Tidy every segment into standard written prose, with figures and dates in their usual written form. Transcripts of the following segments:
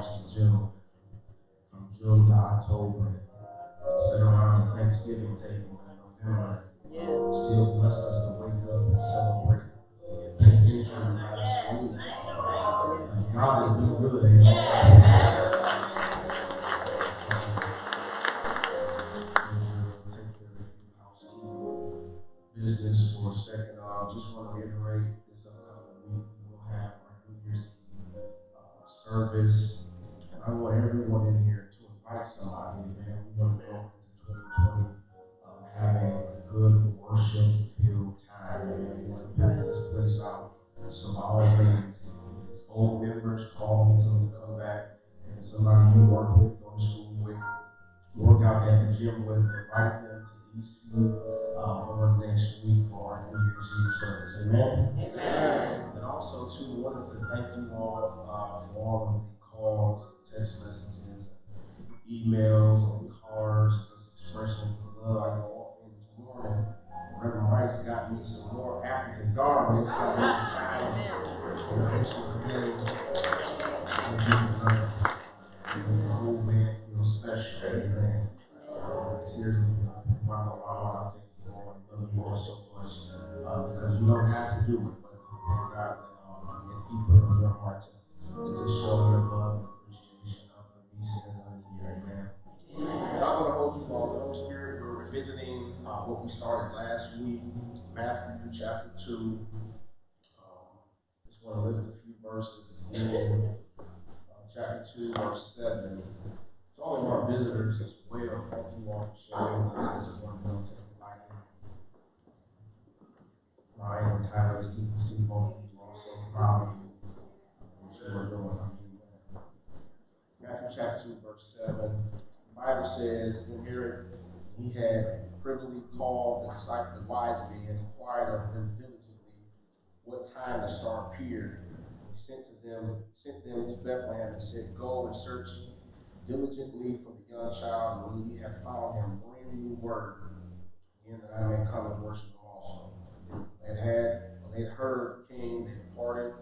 Austin Gym from June to October. Sit around the Thanksgiving table in November. Still blessed us to wake up and celebrate this entry last week. God has been good, amen. Take care of a few housekeeping business for a second. Just want to reiterate this upcoming week we will have our New Year's Eve service, and I want everyone in here to invite somebody. Man, we want to go into 2020 having a good worship-filled time. Man, we want to pack this place out. So by all means, it's old members, call them, tell them to come back, and somebody you work with, go to school with, work out at the gym with, invite them to Eastview over the next week for our New Year's Eve service. Amen? Amen. And also, too, wanted to thank you all for all of the calls, text messages, emails, and cards, just expressing the love. I know in this morning, Reverend Rice got me some more African garments that at the time. So I just the whole man feels special. Amen. Seriously, from my heart, I thank you, Lord. I love you all so much because you don't have to do it, but thank God that He put it on your heart to just show your love and appreciation of me sitting on here. Amen. And I'm going to hold you long. The Holy Spirit, we're revisiting what we started last week, Matthew chapter 2. Just want to lift a few verses in chapter 2, verse 7. To all of our visitors as well, thank you all for sharing with us this morning. Don't take it lightly. Ryan and Tyler, it's good to see both of you. I'm so proud of you. What you are doing. Matthew chapter 2, verse 7. The Bible says, "In here he had privily called the disciples, the wise men, and inquired of them diligently what time the star appeared. He sent them to Bethlehem and said, Go and search diligently for the young child, and when ye have found him, bring me word, again that I may come and worship him also." When they had heard the king, they departed,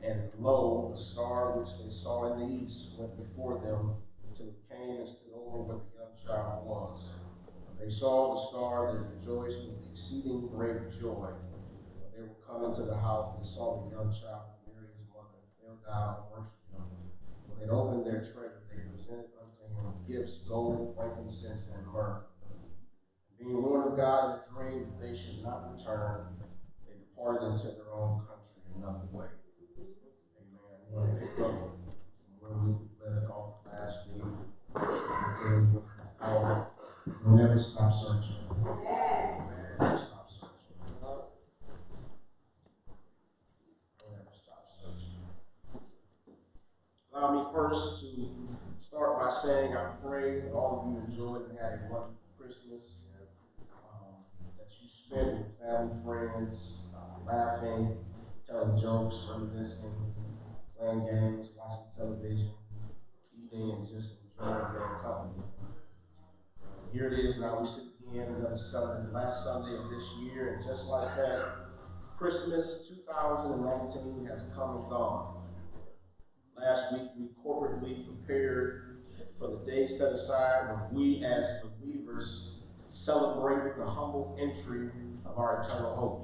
and lo, the star which they saw in the east went before them till it came and stood over where the young child was. When they saw the star, they rejoiced with exceeding great joy. When they were come into the house, they saw the young child with Mary his mother, and fell down and worshipped him. When they opened their treasure, they presented unto him gifts, gold, frankincense, and myrrh. Being warned of God in a dream that they should not return, they departed into their own country another way. Amen. We want to pick up where we left off last week. Don't ever stop searching. Don't ever stop searching. Don't ever stop searching. Allow me first to start by saying I pray that all of you enjoyed and had a wonderful Christmas. That you spent with family, friends, laughing, telling jokes, reminiscing, playing games, watching television, eating, and just enjoying your company. Here it is now, we sit again another Sunday, the last Sunday of this year, and just like that, Christmas 2019 has come and gone. Last week we corporately prepared for the day set aside when we as believers celebrate the humble entry of our eternal hope.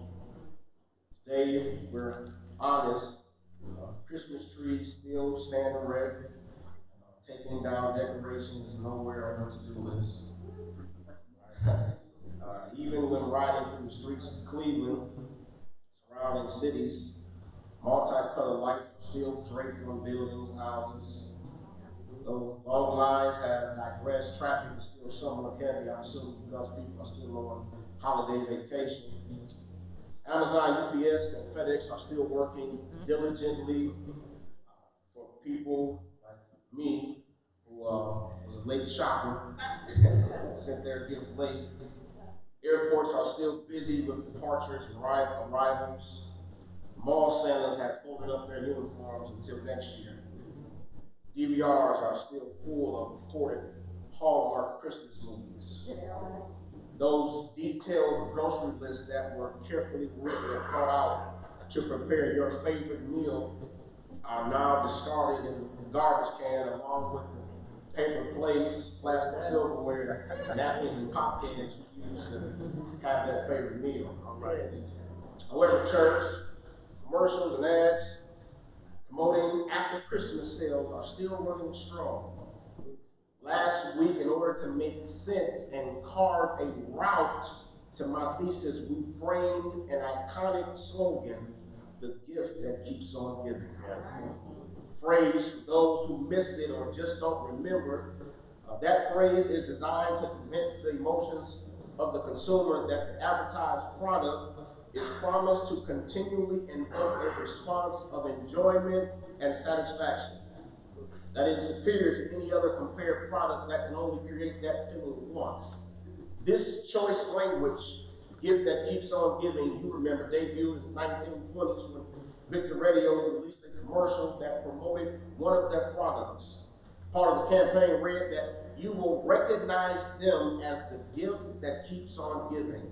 Today, we're honest, Christmas trees still stand erect. Taking down decorations is nowhere on the to-do list. Even when riding through the streets of Cleveland, surrounding cities, multicolored lights are still draped on buildings and houses. Though long lines have digressed, traffic is still somewhat heavy, I'm assuming because people are still on holiday vacation. Amazon, UPS, and FedEx are still working diligently for people like me, who was a late shopper, sent their gifts late. Airports are still busy with departures and arrivals. Mall Santas have folded up their uniforms until next year. DVRs are still full of recorded Hallmark Christmas movies. Those detailed grocery lists that were carefully written and thought out to prepare your favorite meal are now discarded in the garbage can along with the paper plates, plastic silverware, napkins, and pop cans you used to have that favorite meal. However, church, commercials and ads promoting after Christmas sales are still running strong. Last week, in order to make sense and carve a route to my thesis, we framed an iconic slogan, the gift that keeps on giving. Phrase, for those who missed it or just don't remember, that phrase is designed to convince the emotions of the consumer that the advertised product is promised to continually invoke a response of enjoyment and satisfaction, that is superior to any other compared product that can only create that feeling once. This choice language, gift that keeps on giving, you remember, debuted in the 1920s when Victor Radios released a commercial that promoted one of their products. Part of the campaign read that you will recognize them as the gift that keeps on giving.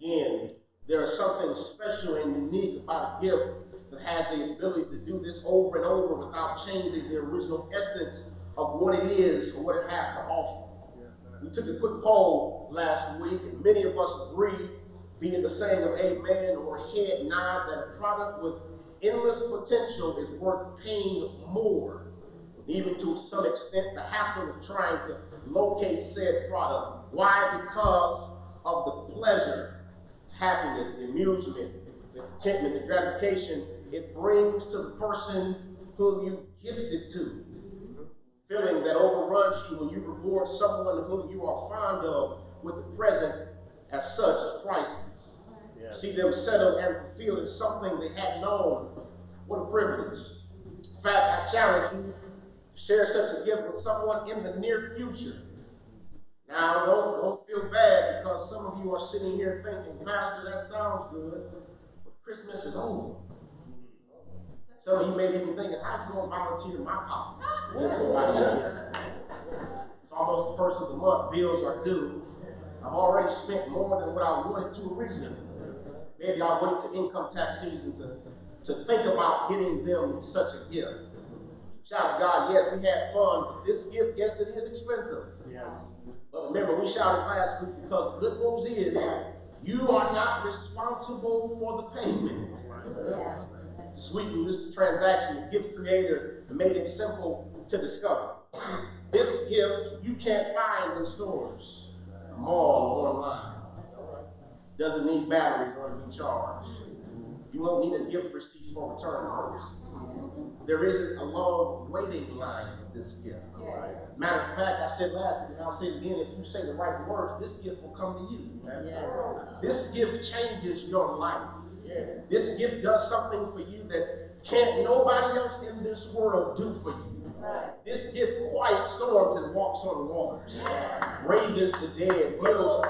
Again, there is something special and unique about a gift that has the ability to do this over and over without changing the original essence of what it is or what it has to offer. We took a quick poll last week, and many of us agree, via the saying of amen or head nod, that a product with endless potential is worth paying more, even to some extent the hassle of trying to locate said product. Why? Because of the pleasure, happiness, the amusement, the contentment, the gratification it brings to the person whom you gifted to. Feeling that overruns you when you reward someone whom you are fond of with the present as such is priceless. Yeah. See them settle and fulfilled in something they had known. What a privilege. In fact, I challenge you to share such a gift with someone in the near future. Now, don't feel bad because some of you are sitting here thinking, Pastor, that sounds good, but Christmas is over. Some of you may be thinking, how you going to volunteer my pockets? It's almost the first of the month, bills are due. I've already spent more than what I wanted to originally. Maybe I'll wait till income tax season to think about getting them such a gift. Shout to God, yes, we had fun, but this gift, yes, it is expensive. Yeah. But remember, we shouted last week because the good news is you are not responsible for the payment. Yeah. Sweeten this transaction, the gift creator made it simple to discover. This gift you can't find in stores, mall, or online. Doesn't need batteries or to be charged. You won't need a gift receipt for return purposes. There isn't a long waiting line for this gift. Matter of fact, I said last week, and I'll say it again, if you say the right words, this gift will come to you. This gift changes your life. This gift does something for you that can't nobody else in this world do for you. This gift quiets storms and walks on waters, raises the dead, heals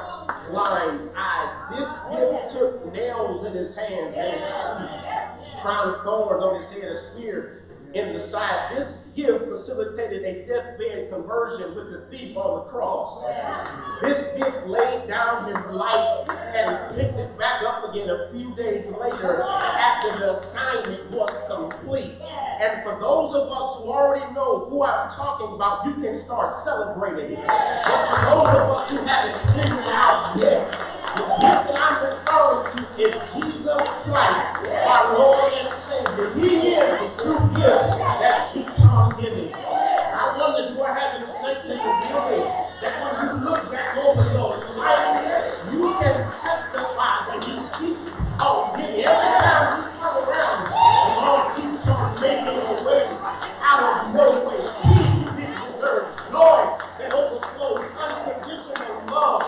blind eyes. This gift took nails in his hands and a crown of thorns on his head, a spear in the side. This gift facilitated a deathbed conversion with the thief on the cross. This gift laid down his life and picked it back up again a few days later after the assignment was complete. And for those of us who already know who I'm talking about, you can start celebrating. But for those of us who haven't figured it out yet, the gift that I'm referring to is Jesus Christ, our Lord and Savior. He is the true gift that keeps on giving. I wonder, do I have any sense in the building that when you look back over your life, you can testify that He keeps on giving. Every time we come around, the Lord keeps on making a way out of no way. Peace you didn't deserve, joy that overflows, unconditional love,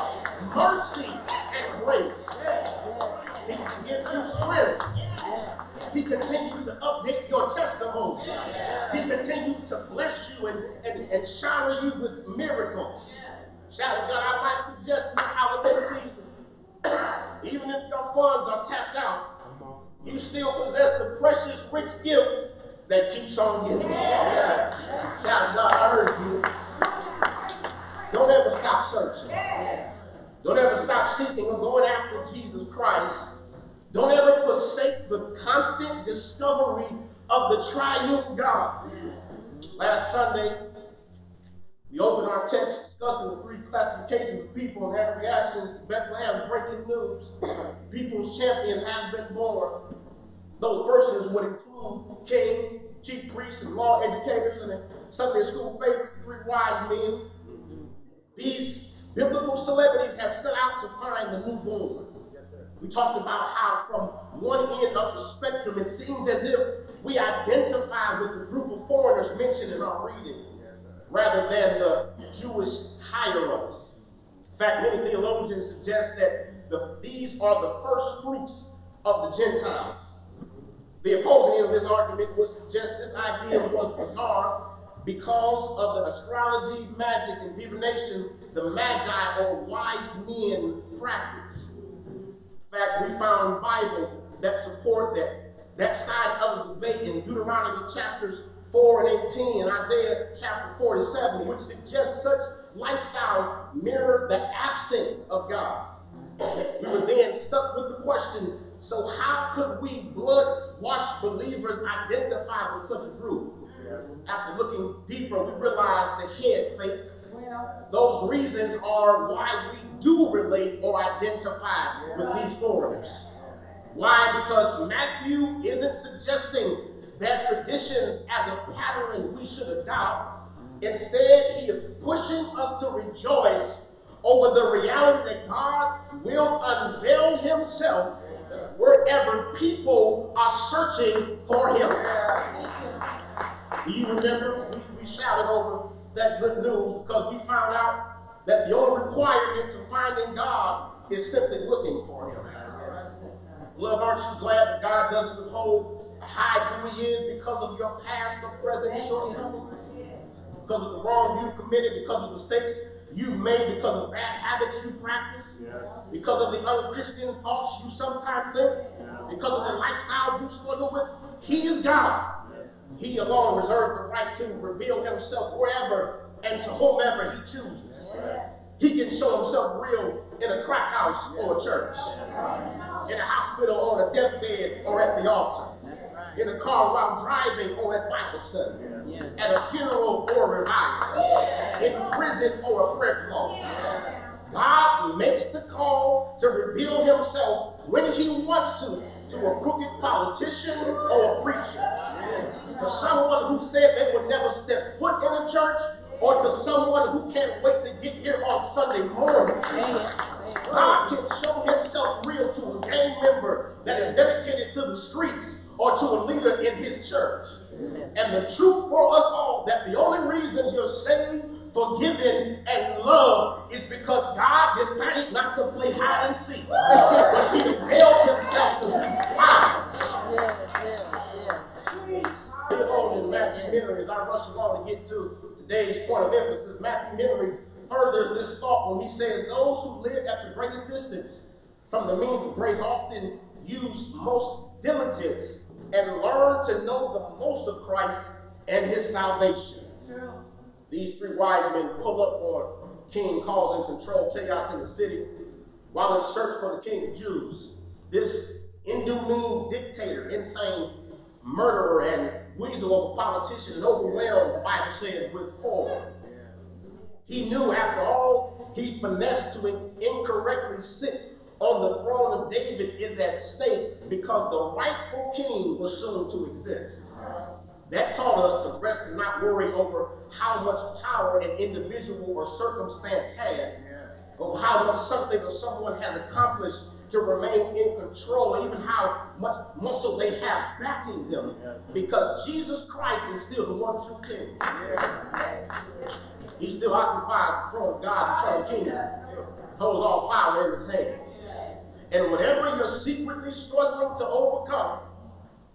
mercy, and grace. He can give you strength. He continues to update your testimony. He continues to bless you and shower you with miracles. Shout out, God, I might suggest this holiday season, even if your funds are tapped out, you still possess the precious, rich gift that keeps on giving. Shout out, God, I heard you. Don't ever stop searching. Don't ever stop seeking or going after Jesus Christ. Don't ever forsake the constant discovery of the triune God. Last Sunday, we opened our text discussing the three classifications of people and their reactions to Bethlehem's breaking news. People's champion has been born. Those persons would include king, chief priests, and law educators, and a Sunday school favorite, three wise men. These biblical celebrities have set out to find the newborn. We talked about how from one end of the spectrum, it seems as if we identify with the group of foreigners mentioned in our reading, rather than the Jewish higher-ups. In fact, many theologians suggest that these are the first fruits of the Gentiles. The opposing end of this argument would suggest this idea was bizarre because of the astrology, magic, and divination the Magi or wise men practice. In fact, we found Bible that support that side of the debate in Deuteronomy chapters 4 and 18 and Isaiah chapter 47, which suggests such lifestyle mirror the absence of God. We were then stuck with the question, so how could we blood-washed believers identify with such a group? After looking deeper, we realized the head fake. Those reasons are why we do relate or identify with these foreigners. Why? Because Matthew isn't suggesting that traditions as a pattern we should adopt. Instead, he is pushing us to rejoice over the reality that God will unveil himself wherever people are searching for him. Do you remember we shouted over that good news because we found out that the only requirement to finding God is simply looking for him. Love, aren't you glad that God doesn't withhold, hide who he is because of your past or present shortcomings? Because of the wrong you've committed, because of mistakes you've made, because of bad habits you practice, because of the unchristian thoughts you sometimes think, because of the lifestyles you struggle with. He is God. He alone reserved the right to reveal himself wherever and to whomever he chooses. He can show himself real in a crack house or a church, in a hospital, on a deathbed, or at the altar, in a car while driving or at Bible study, at a funeral or a revival, in prison or a prayer call. God makes the call to reveal himself when he wants to a crooked politician or a preacher, to someone who said they would never step foot in a church, or to someone who can't wait to get here on Sunday morning. God can show himself real to a gang member that is dedicated to the streets or to a leader in his church. And the truth for us all, that the only reason you're saved, forgiven, and loved is because God decided not to play hide and seek, but he revealed himself to his Theologian Matthew Henry, as I rush along to get to today's point of emphasis, Matthew Henry furthers this thought when he says, those who live at the greatest distance from the means of grace often use most diligence and learn to know the most of Christ and his salvation. These three wise men pull up on king causing control chaos in the city while in search for the king of Jews. This inhumane dictator, insane murderer, and weasel of a politician is overwhelmed, the Bible says, with horror. He knew after all he finessed to incorrectly sit on the throne of David is at stake because the rightful king was soon to exist. That taught us to rest and not worry over how much power an individual or circumstance has, or how much something or someone has accomplished to remain in control, even how much muscle they have backing them, because Jesus Christ is still the one true king. He still occupies the throne of God's eternal kingdom, holds all power in his hands. And whatever you're secretly struggling to overcome,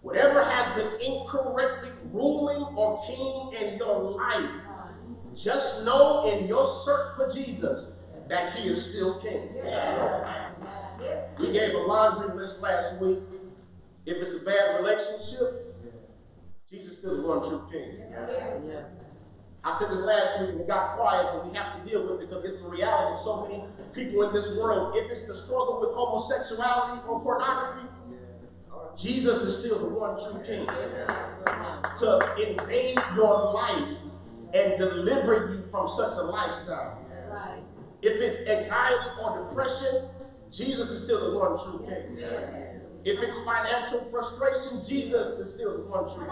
whatever has been incorrectly ruling or king in your life, just know in your search for Jesus that he is still king. We gave a laundry list last week. If it's a bad relationship, Jesus is still the one true king. I said this last week and we got quiet, but we have to deal with it because it's the reality of so many people in this world. If it's the struggle with homosexuality or pornography, Jesus is still the one true king to invade your life and deliver you from such a lifestyle. If it's anxiety or depression, Jesus is still the one true king. If it's financial frustration, Jesus is still the one true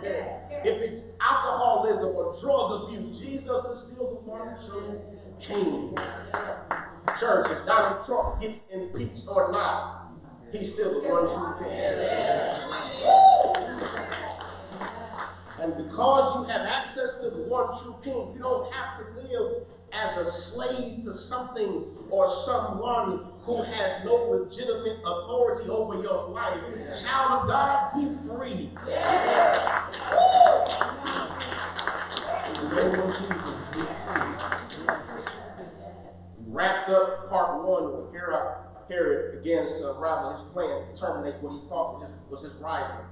king. If it's alcoholism or drug abuse, Jesus is still the one true king. Church, if Donald Trump gets impeached or not, he's still the one true king. And because you have access to the one true king, you don't have to live as a slave to something or someone who has no legitimate authority over your life. Child of God, be free. In the name of Jesus, be free. We wrapped up part 1 with Herod begins to unravel his plan to terminate what he thought was his rival.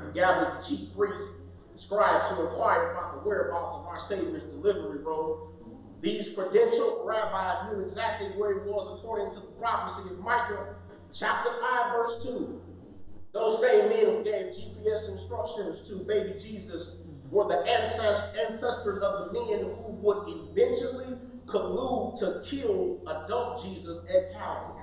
He gathered the chief priests and scribes to inquire about the whereabouts of our Savior's delivery road. These credentialed rabbis knew exactly where he was according to the prophecy of Micah, chapter 5, verse 2. Those same men who gave GPS instructions to baby Jesus were the ancestors of the men who would eventually collude to kill adult Jesus at Calvary.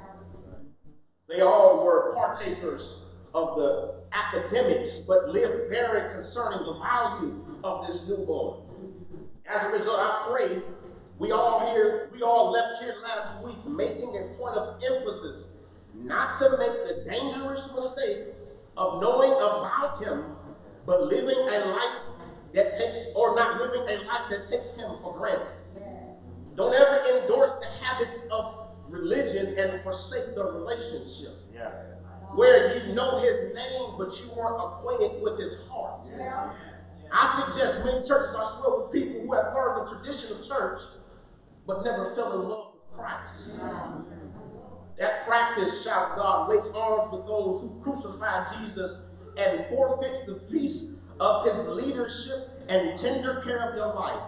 They all were partakers of the academics, but lived very concerning the value of this newborn. As a result, I pray we all left here last week making a point of emphasis not to make the dangerous mistake of knowing about him, but living a life that not living a life that takes him for granted. Don't ever endorse the habits of religion and forsake the relationship. Where you know his name, but you weren't acquainted with his heart. I suggest many churches are swelled with people who have learned the tradition of church, but never fell in love with Christ. That practice, shout God, links arms with those who crucified Jesus and forfeits the peace of his leadership and tender care of your life.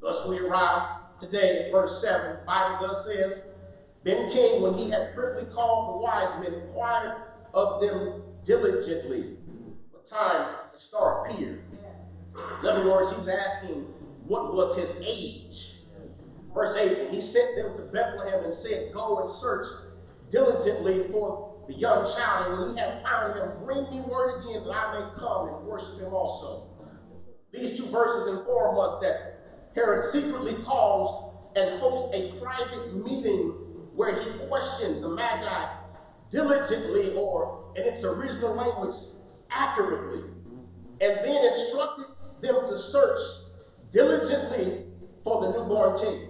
Thus we arrive today at verse 7. The Bible thus says, Then king, when he had privily called the wise men, inquired of them diligently what time the star appeared. In other words, he's asking what was his age. Verse 8, and he sent them to Bethlehem and said, Go and search diligently for the young child, and when ye have found him, bring me word again that I may come and worship him also. These two verses inform us that Herod secretly calls and hosts a private meeting where he questioned the Magi diligently, or in its original language, accurately, and then instructed them to search diligently for the newborn king.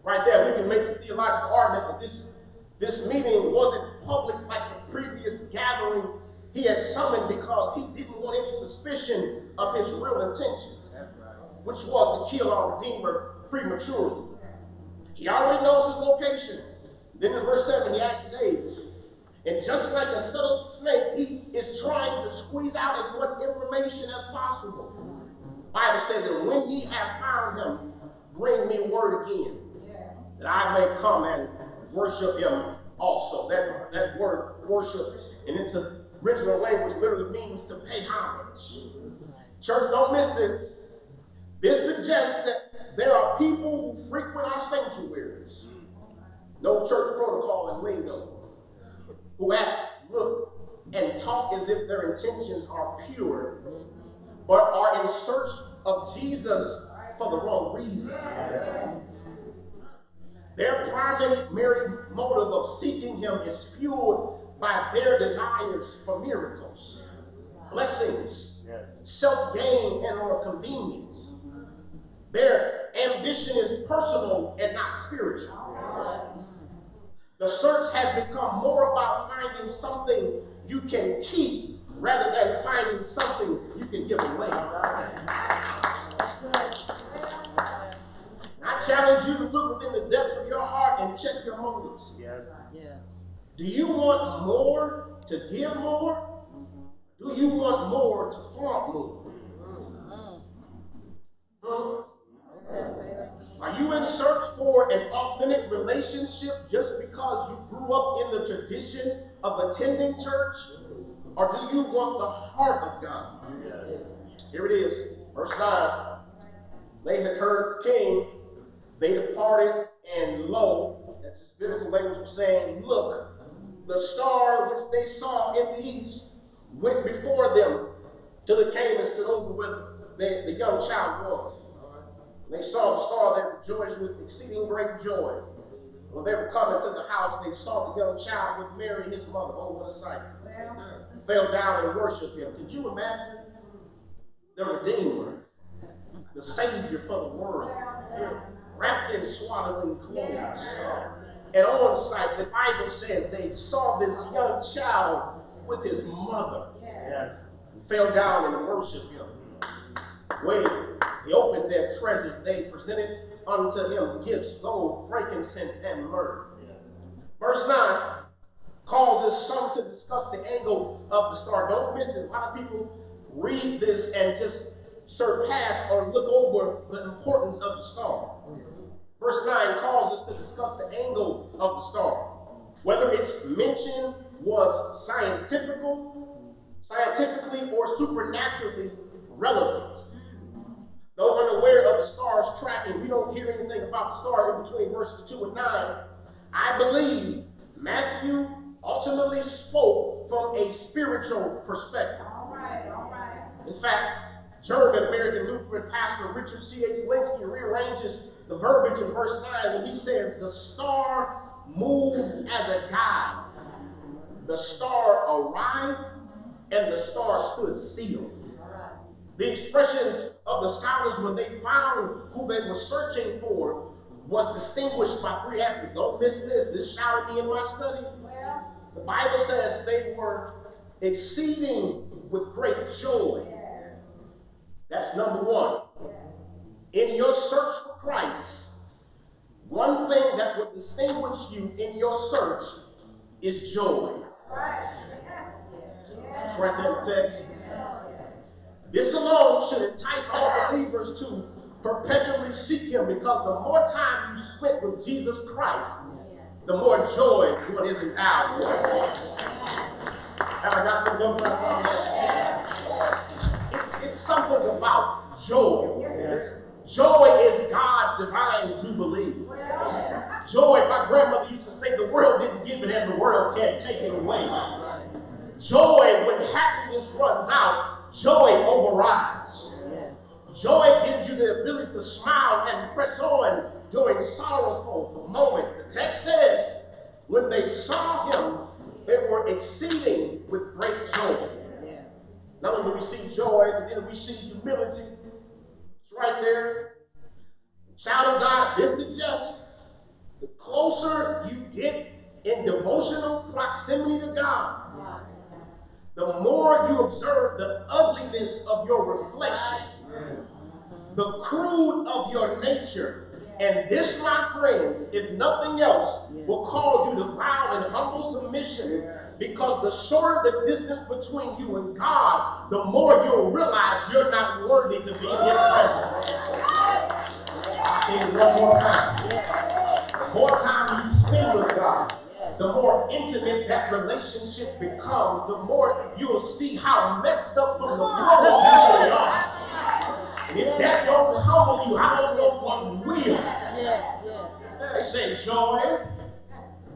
Right there, we can make the theological argument that this meeting wasn't public like the previous gathering he had summoned, because he didn't want any suspicion of his real intentions, which was to kill our Redeemer prematurely. He already knows his location. Then in verse 7, he asks his age. And just like a subtle snake, he is trying to squeeze out as much information as possible. The Bible says, and when ye have found him, bring me word again, that I may come and worship him also. That word worship in its original language literally means to pay homage. Church, don't miss this. This suggests that there are people who frequent our sanctuaries, no church protocol and lingo, who act, look, and talk as if their intentions are pure, but are in search of Jesus for the wrong reason. Their primary motive of seeking him is fueled by their desires for miracles, blessings, self-gain, and or convenience. Their ambition is personal and not spiritual. The search has become more about finding something you can keep rather than finding something you can give away. I challenge you to look within the depths of your heart and check your motives. Do you want more to give more? Do you want more to flaunt more? Are you in search for an authentic relationship just because you grew up in the tradition of attending church? or do you want the heart of God? Here it is, verse 9. They had heard the king, they departed, and lo, as this biblical language was saying, look, the star which they saw in the east went before them till it came and stood over where the young child was. They saw the star, they rejoiced with exceeding great joy. When they were coming to the house, they saw the young child with Mary, his mother. Oh, what a sight. And fell down and worshiped him. Could you imagine? The Redeemer, the Savior for the world, wrapped in swaddling clothes. And on sight, the Bible says they saw this young child with his mother. And fell down and worshiped him. When they opened their treasures, they presented unto him gifts, gold, frankincense, and myrrh. Verse 9 causes some to discuss the angle of the star. Don't miss it. A lot of people read this and just surpass or look over the importance of the star. Verse 9 calls us to discuss the angle of the star. Whether its mention was scientifically or supernaturally relevant. Though unaware of the star's tracking, we don't hear anything about the star in between verses 2 and 9. I believe Matthew ultimately spoke from a spiritual perspective. All right. In fact, German American Lutheran pastor Richard C.H. Linsky rearranges the verbiage in verse 9 when he says, the star moved as a guide. The star arrived and the star stood still. The expressions of the scholars when they found who they were searching for was distinguished by three aspects. Don't miss this. This shouted me in my study. The Bible says they were exceeding with great joy. That's number one. In your search for Christ, one thing that would distinguish you in your search is joy. That's right there in the text. This alone should entice all believers to perpetually seek him, because the more time you spend with Jesus Christ, the more joy one is endowed with. Have I got some good one? It's something about joy. Joy is God's divine jubilee. Joy, my grandmother used to say, the world didn't give it and the world can't take it away. Joy, when happiness runs out, joy overrides. Joy gives you the ability to smile and press on during sorrowful moments. The text says, when they saw him, they were exceeding with great joy. Not only do we see joy, but then we see humility. It's right there. Child of God, this suggests the closer you get in devotional proximity to God, the more you observe the ugliness of your reflection, the crude of your nature. And this, my friends, if nothing else, will cause you to bow in humble submission, because the shorter the distance between you and God, the more you'll realize you're not worthy to be in his presence. I'll say it one more time. The more time you spend with God, the more intimate that relationship becomes, the more you'll see how messed up from the floor you really are. And if that don't humble you, I don't know what will. They say joy,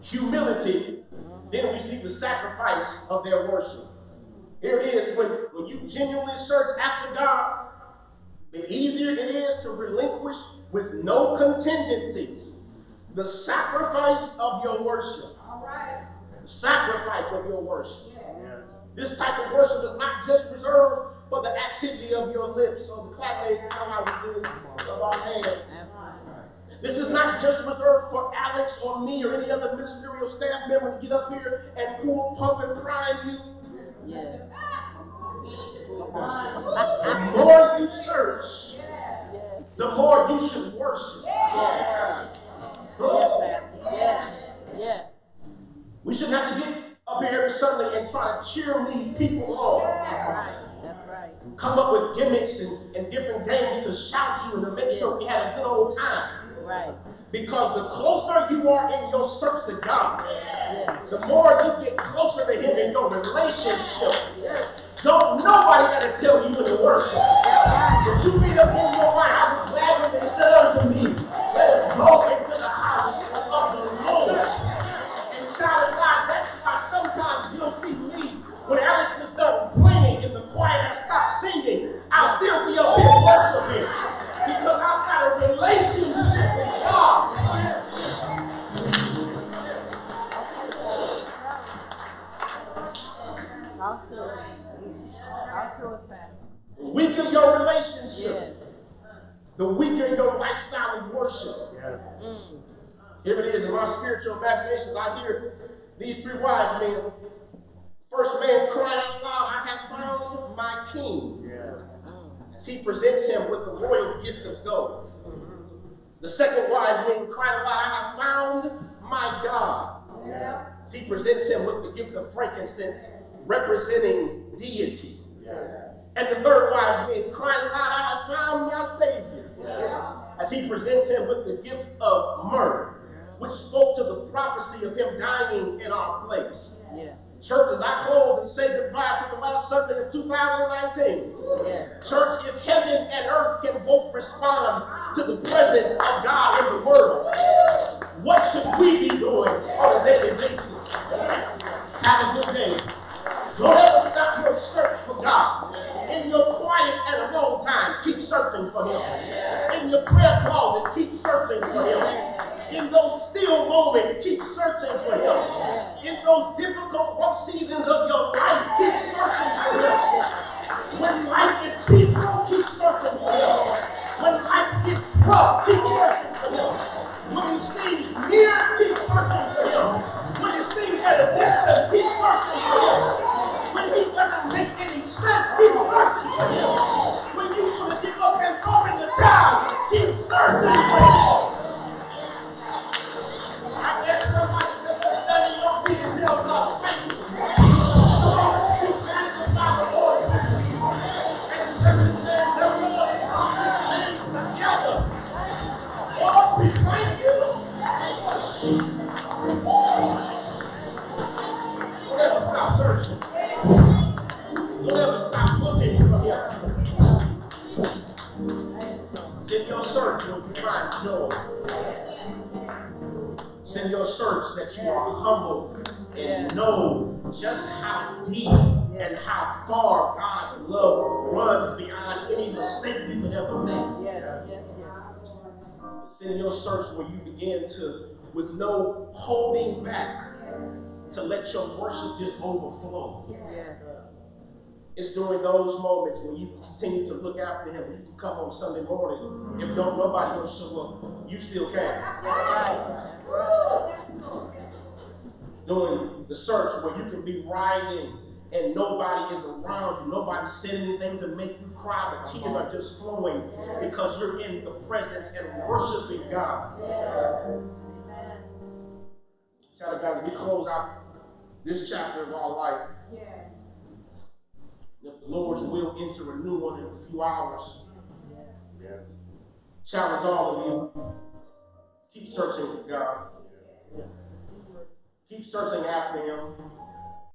humility, then we see the sacrifice of their worship. Here it is, when you genuinely search after God, the easier it is to relinquish with no contingencies the sacrifice of your worship. The sacrifice of your worship. This type of worship is not just reserved for the activity of your lips or the clapping of our hands. This is not just reserved for Alex or me or any other ministerial staff member to get up here and pull, pump, and prime you. The more you search, the more you should worship. We shouldn't have to get up here every Sunday and try to cheerlead people on. That's right. Come up with gimmicks and different games to shout you and to make sure we had a good old time. Right. Because the closer you are in your search to God, the more you get closer to Him in your relationship. Don't nobody got to tell you in the worship. But you made up in your mind, I was glad when they said unto me, let us go into the house of the Lord. And child of God, that's why sometimes you'll see me, when Alex is done playing and the choir has stopped singing, I'll still be up here worshiping. Because I've got a relationship with God. Talk to us. Talk to us, family. The weaker your relationship, the weaker your lifestyle of worship. Here it is in my spiritual imaginations. I hear these three wise men. First man cried out loud, I have found my king. As he presents him with the royal gift of gold. The second wise man cried aloud, I have found my God. As he presents him with the gift of frankincense, representing deity. And the third wise man cried aloud, I have found my Savior. As he presents him with the gift of myrrh, which spoke to the prophecy of him dying in our place. Church, as I close and say goodbye to the last Sunday of 2019, church, if heaven and earth can both respond to the presence of God in the world, what should we be doing on a daily basis? Have a good day. Don't ever stop your search for God. In your quiet and alone time, keep searching for Him. In your prayer closet, keep searching for Him. In those still moments, keep searching for Him. In those difficult, rough seasons of your life, keep searching for Him. When life is peaceful, keep searching for Him. When life gets rough, keep searching for Him. When He seems near, keep searching for Him. When He seems at a distance, keep searching for Him. When He doesn't make any sense, keep searching for Him. When you want to give up and throw in the towel, keep searching for Him. I guess somebody just to stand in your feet and tell God, thank you. Come on, you magnify the Lord with me. And understand the Lord is on His name together. Lord, we thank you. Don't ever stop searching. Don't ever stop looking for Him. It's in your search when you find joy. It's in your search that you are humble and know just how deep and how far God's love runs beyond any mistake you could ever make. It's in your search where you begin to, with no holding back, to let your worship just overflow. It's during those moments when you continue to look after Him. You can come on Sunday morning. If nobody will show up, you still can. During the search where you can be riding and nobody is around you, nobody said anything to make you cry, but tears are just flowing because you're in the presence and worshiping God. Child of God, we close out this chapter of our life. If the Lord's will, enter a new one in a few hours. Challenge all of you. Keep searching for God. Keep searching after Him.